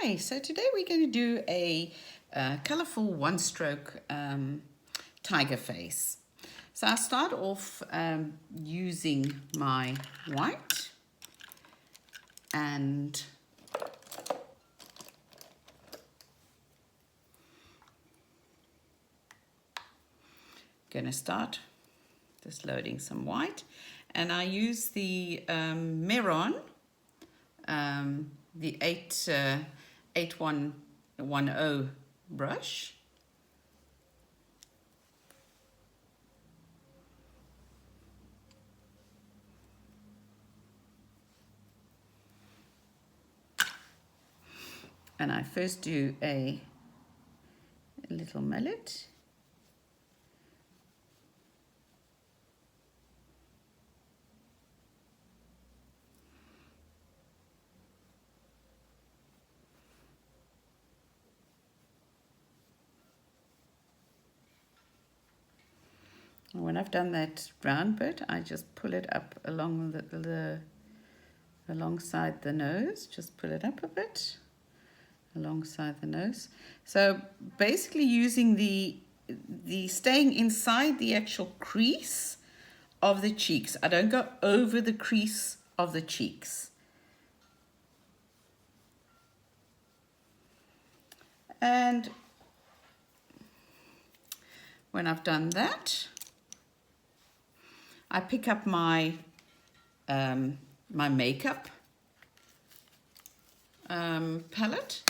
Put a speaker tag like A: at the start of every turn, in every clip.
A: Hi, so today we're going to do a colorful one-stroke tiger face. So I start off using my white and going to start just loading some white, and I use the Mehron, the 8110 brush. And I first do a little mallet. And when I've done that round bit, I just pull it up along alongside the nose. Just pull it up a bit alongside the nose. So basically using the staying inside the actual crease of the cheeks. I don't go over the crease of the cheeks. And when I've done that, I pick up my my makeup palette.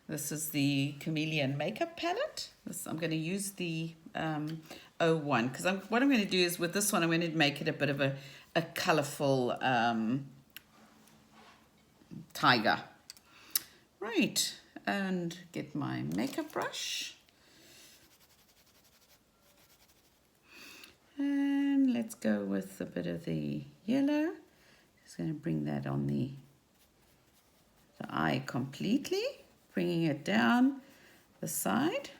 A: This is the Cameleon makeup palette. I'm going to use the 01 because what I'm going to do is with this one I'm going to make it a bit of a colorful tiger. Right, and get my makeup brush. And let's go with a bit of the yellow. Just going to bring that on the eye completely, bringing it down the side.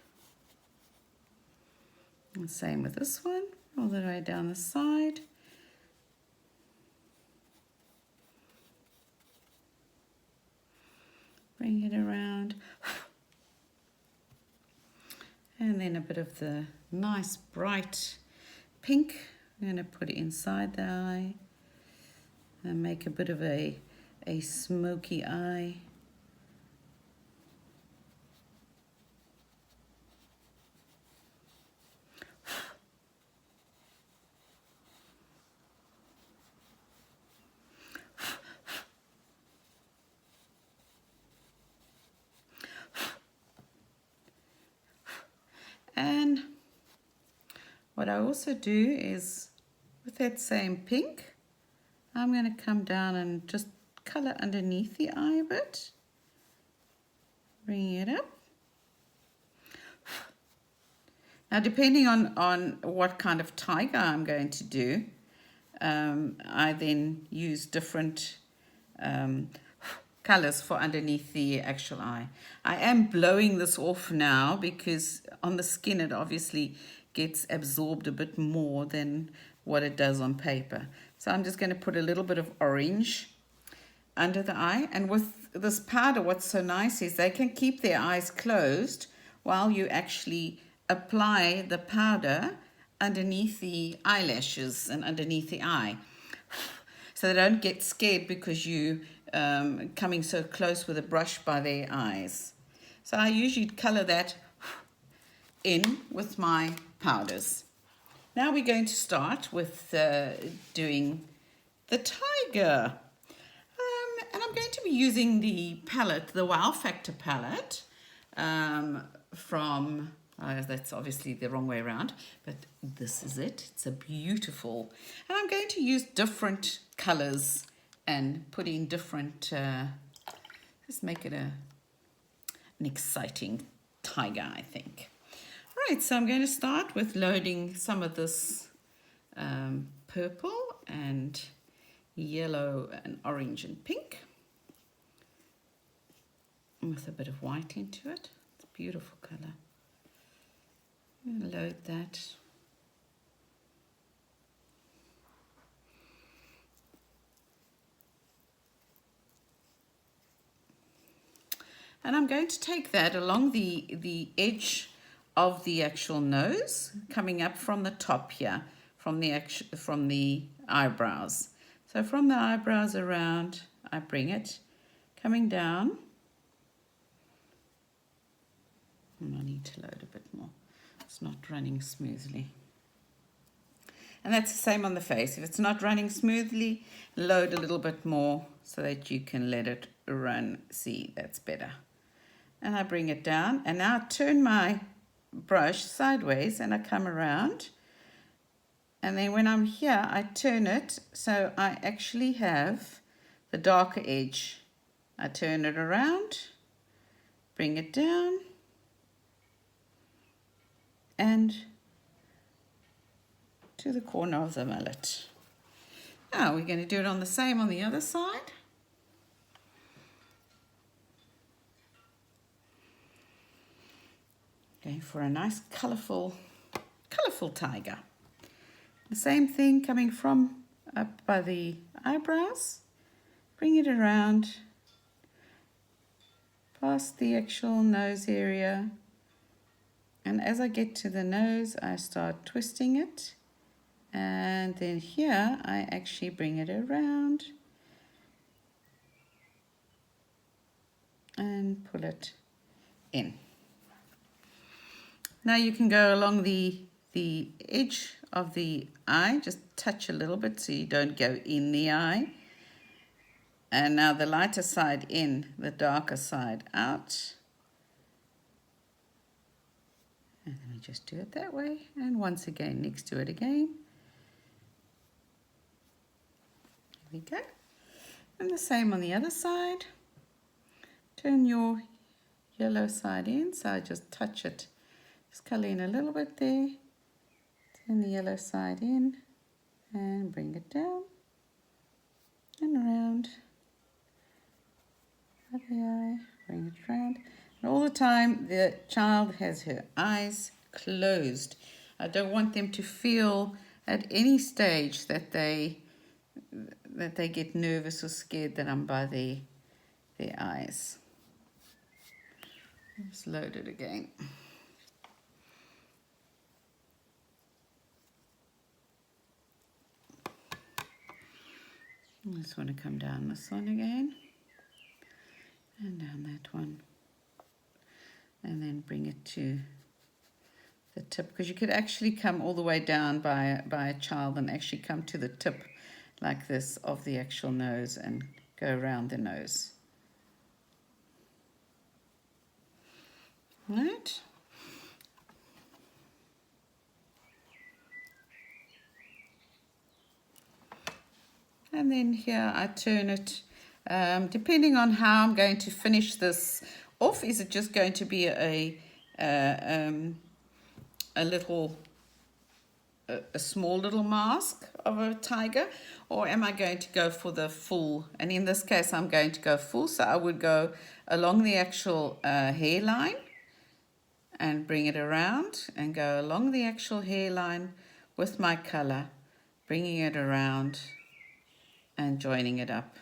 A: And same with this one, all the way down the side. Bring it around. And then a bit of the nice bright pink I'm going to put it inside the eye and make a bit of a smoky eye. And what I also do is, with that same pink, I'm going to come down and just color underneath the eye a bit. Bring it up. Now, depending on what kind of tiger I'm going to do, I then use different colors for underneath the actual eye. I am blowing this off now because on the skin it obviously gets absorbed a bit more than what it does on paper. So I'm just going to put a little bit of orange under the eye. And with this powder, what's so nice is they can keep their eyes closed while you actually apply the powder underneath the eyelashes and underneath the eye. So they don't get scared because you coming so close with a brush by their eyes. So I usually color that in with my powders. Now we're going to start with doing the tiger. And I'm going to be using the palette, the Wow Factor palette from, that's obviously the wrong way around, but this is it. It's a beautiful, and I'm going to use different colors and put in different, just make it an exciting tiger, I think. Right, so I'm going to start with loading some of this purple and yellow and orange and pink with a bit of white into it. It's a beautiful color. I'm going to load that. And I'm going to take that along the edge of the actual nose, coming up from the top here, from the eyebrows. So from the eyebrows around, I bring it, coming down. And I need to load a bit more. It's not running smoothly. And that's the same on the face. If it's not running smoothly, load a little bit more so that you can let it run. See, that's better. And I bring it down, and now I turn my brush sideways and I come around. And then when I'm here, I turn it so I actually have the darker edge. I turn it around, bring it down, and to the corner of the mallet. Now we're going to do it on the same on the other side. Going for a nice colourful tiger. The same thing coming from up by the eyebrows. Bring it around past the actual nose area. And as I get to the nose, I start twisting it. And then here, I actually bring it around and pull it in. Now you can go along the edge of the eye, just touch a little bit so you don't go in the eye. And now the lighter side in, the darker side out. And then we just do it that way. And once again, next to it again. There we go. And the same on the other side. Turn your yellow side in, so I just touch it. Just colour in a little bit there. Turn the yellow side in and bring it down and around. Up the eye, bring it around. And all the time the child has her eyes closed. I don't want them to feel at any stage that they get nervous or scared that I'm by their eyes. Let's load it again. I just want to come down this one again and down that one, and then bring it to the tip, because you could actually come all the way down by a child and actually come to the tip like this of the actual nose and go around the nose. Right. And then here I turn it, depending on how I'm going to finish this off. Is it just going to be a small little mask of a tiger, or am I going to go for the full? And in this case, I'm going to go full, so I would go along the actual hairline and bring it around and go along the actual hairline with my color, bringing it around and joining it up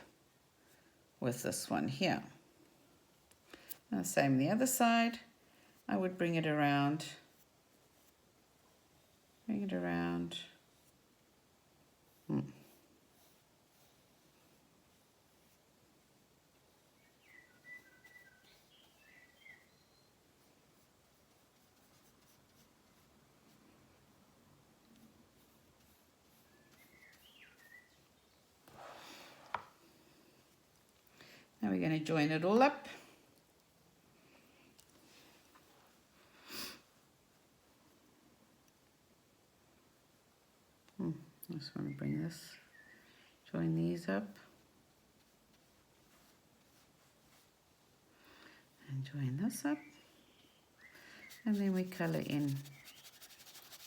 A: with this one here. And the same the other side. I would bring it around, Now we're going to join it all up. I just want to bring this, join these up, and join this up, and then we colour in,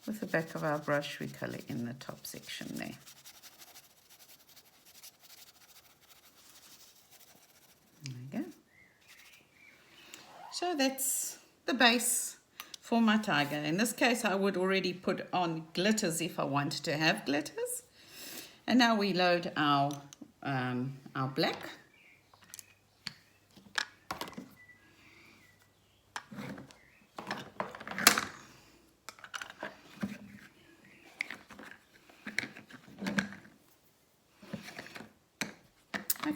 A: with the back of our brush, we colour in the top section there. There we go. So that's the base for my tiger. In this case, I would already put on glitters if I wanted to have glitters. And now we load our black.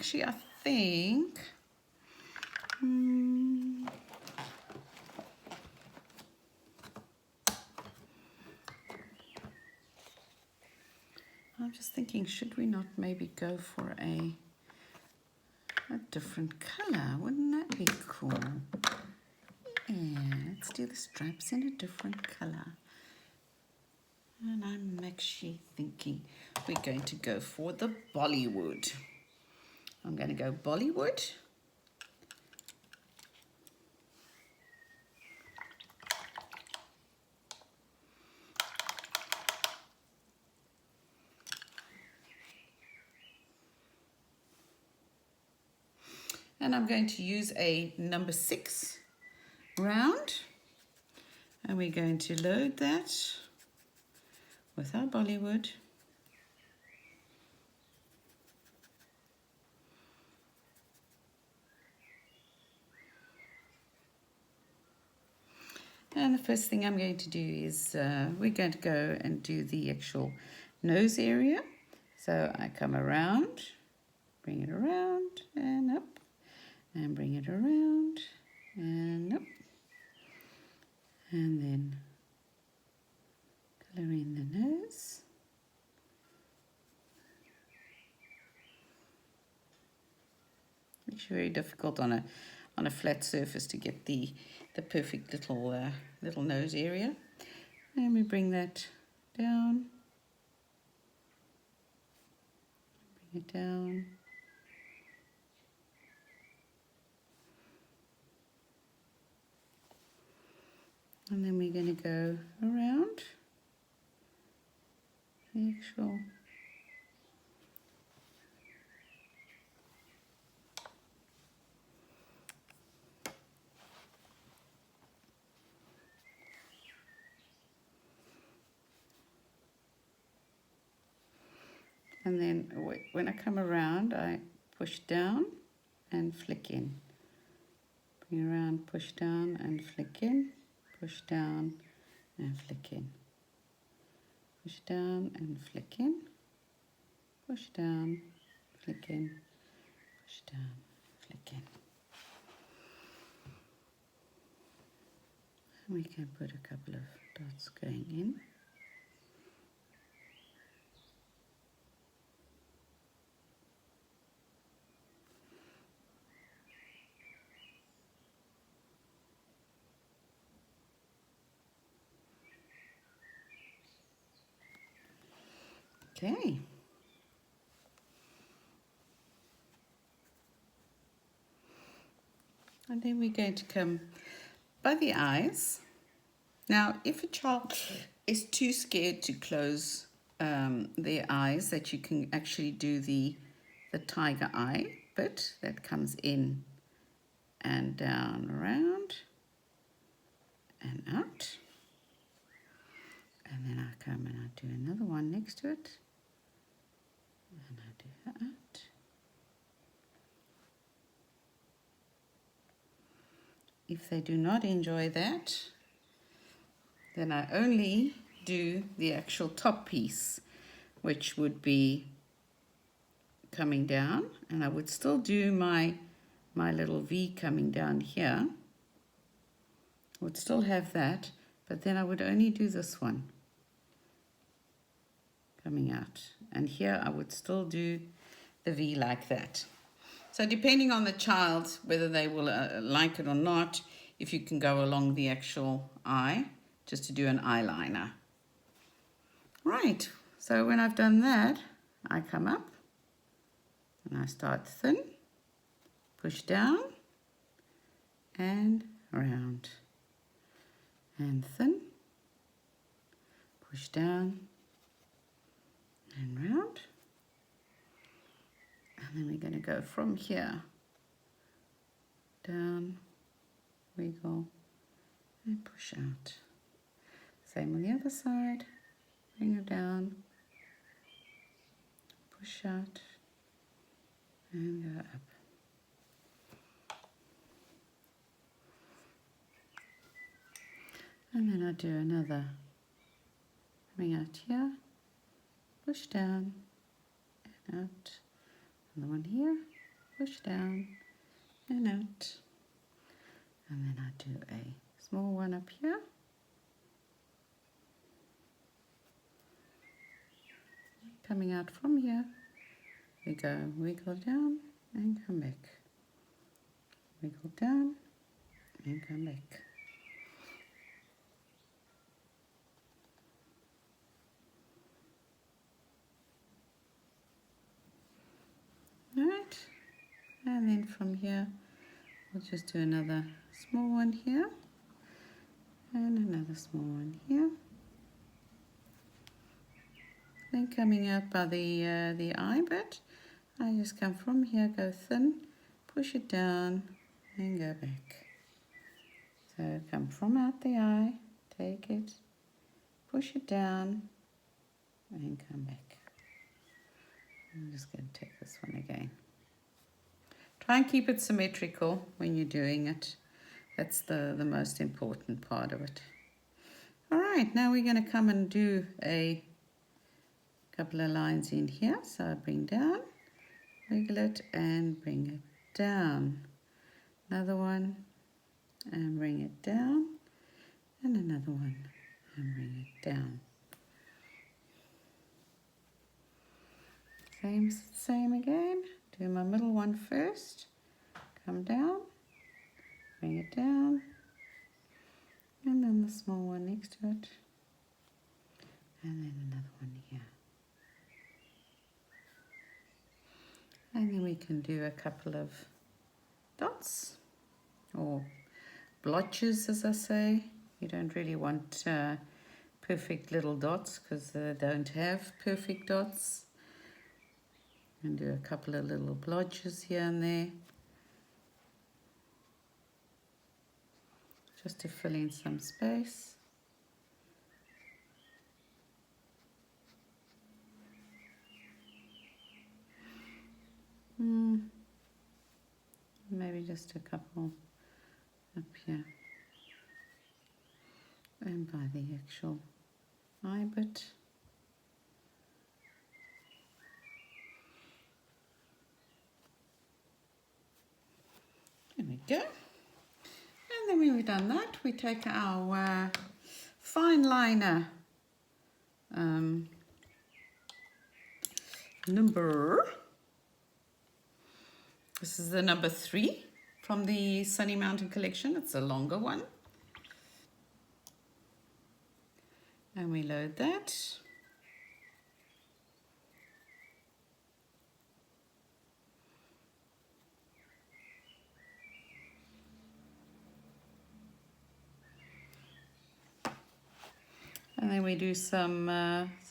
A: actually, I think, I'm just thinking, should we not maybe go for a different color? Wouldn't that be cool? Yeah, let's do the stripes in a different color. And I'm actually thinking we're going to go for the Bollywood. I'm going to go Bollywood. And I'm going to use a number 6 round. And we're going to load that with our Bollywood. And the first thing I'm going to do is we're going to go and do the actual nose area. So I come around, bring it around and up, and bring it around and up, and then colour in the nose. It's very difficult on a flat surface to get the perfect little nose area. And we bring that down, bring it down. And then we're going to go around the actual and then when I come around, I push down and flick in. Bring around, push down and flick in. Push down and flick in. Push down and flick in. Push down, flick in. Push down, flick in. And we can put a couple of dots going in. Okay. And then we're going to come by the eyes. Now, if a child is too scared to close their eyes, that you can actually do the tiger eye bit that comes in and down, around and out. And then I come and I do another one next to it. And I do that. If they do not enjoy that, then I only do the actual top piece, which would be coming down, and I would still do my little V coming down here. I would still have that, but then I would only do this one coming out, and here I would still do the V like that. So depending on the child, whether they will like it or not, if you can go along the actual eye, just to do an eyeliner. Right, so when I've done that, I come up and I start thin, push down and round, and thin, push down and round. And then we're going to go from here, down, wiggle, and push out. Same on the other side, bring it down, push out, and go up. And then I do another, coming out here, push down, and out. Another one here, push down and out. And then I do a small one up here. Coming out from here, we go wiggle down and come back. Wiggle down and come back. Alright, and then from here, we'll just do another small one here, and another small one here. Then coming out by the eye bit, I just come from here, go thin, push it down, and go back. So come from out the eye, take it, push it down, and come back. I'm just going to take this one again. Try and keep it symmetrical when you're doing it. That's the most important part of it. Alright, now we're going to come and do a couple of lines in here. So I bring down, wiggle it and bring it down. Another one and bring it down. And another one and bring it down. Same again. Do my middle one first. Come down, bring it down, and then the small one next to it, and then another one here. And then we can do a couple of dots or blotches, as I say. You don't really want perfect little dots because they don't have perfect dots. And do a couple of little blotches here and there, just to fill in some space. Maybe just a couple up here and by the actual eye bit. There we go. And then when we've done that, we take our fineliner number. This is the number 3 from the Sunny Mountain collection. It's a longer one. And we load that. And then we do some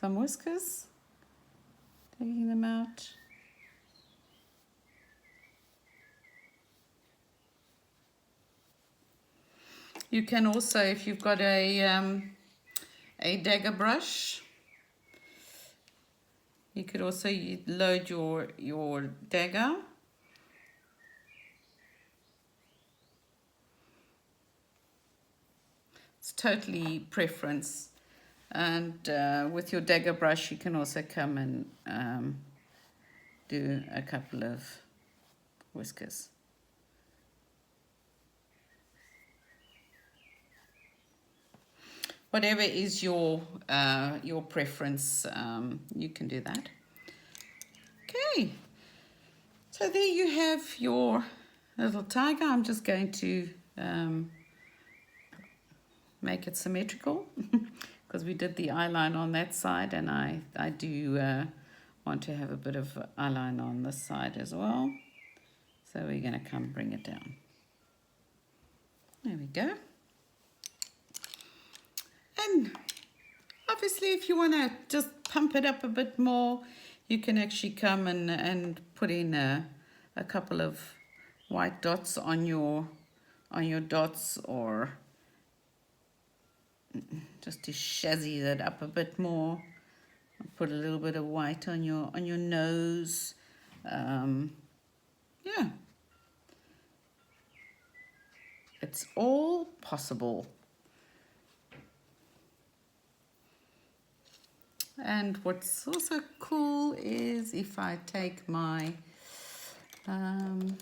A: whiskers, taking them out. You can also, if you've got a dagger brush, you could also load your dagger. It's totally preference. And with your dagger brush, you can also come and do a couple of whiskers. Whatever is your preference, you can do that. Okay, so there you have your little tiger. I'm just going to make it symmetrical because we did the eyeline on that side, and I do want to have a bit of eyeline on this side as well. So we're going to come bring it down. There we go. And obviously if you want to just pump it up a bit more, you can actually come and put in a couple of white dots on your dots, or just to shazzy that up a bit more. Put a little bit of white on your nose. Yeah, it's all possible. And what's also cool is if I take my Um,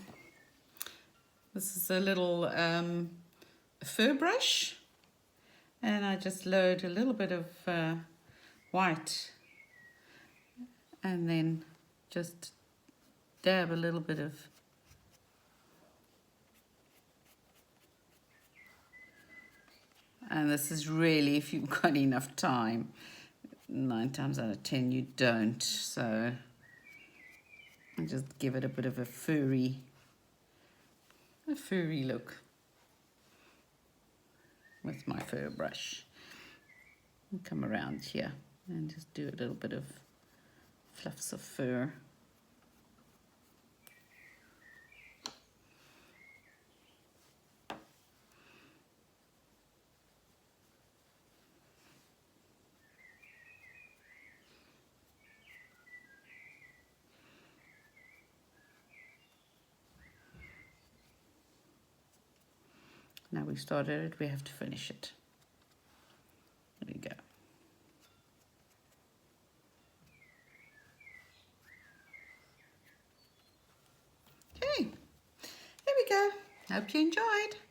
A: this is a little fur brush, and I just load a little bit of white, and then just dab a little bit of and this is really if you've got enough time. 9 times out of 10 you don't, so I just give it a bit of a furry look with my fur brush. And come around here and just do a little bit of fluffs of fur. Now we started it, we have to finish it. There we go. Okay, there we go. Hope you enjoyed.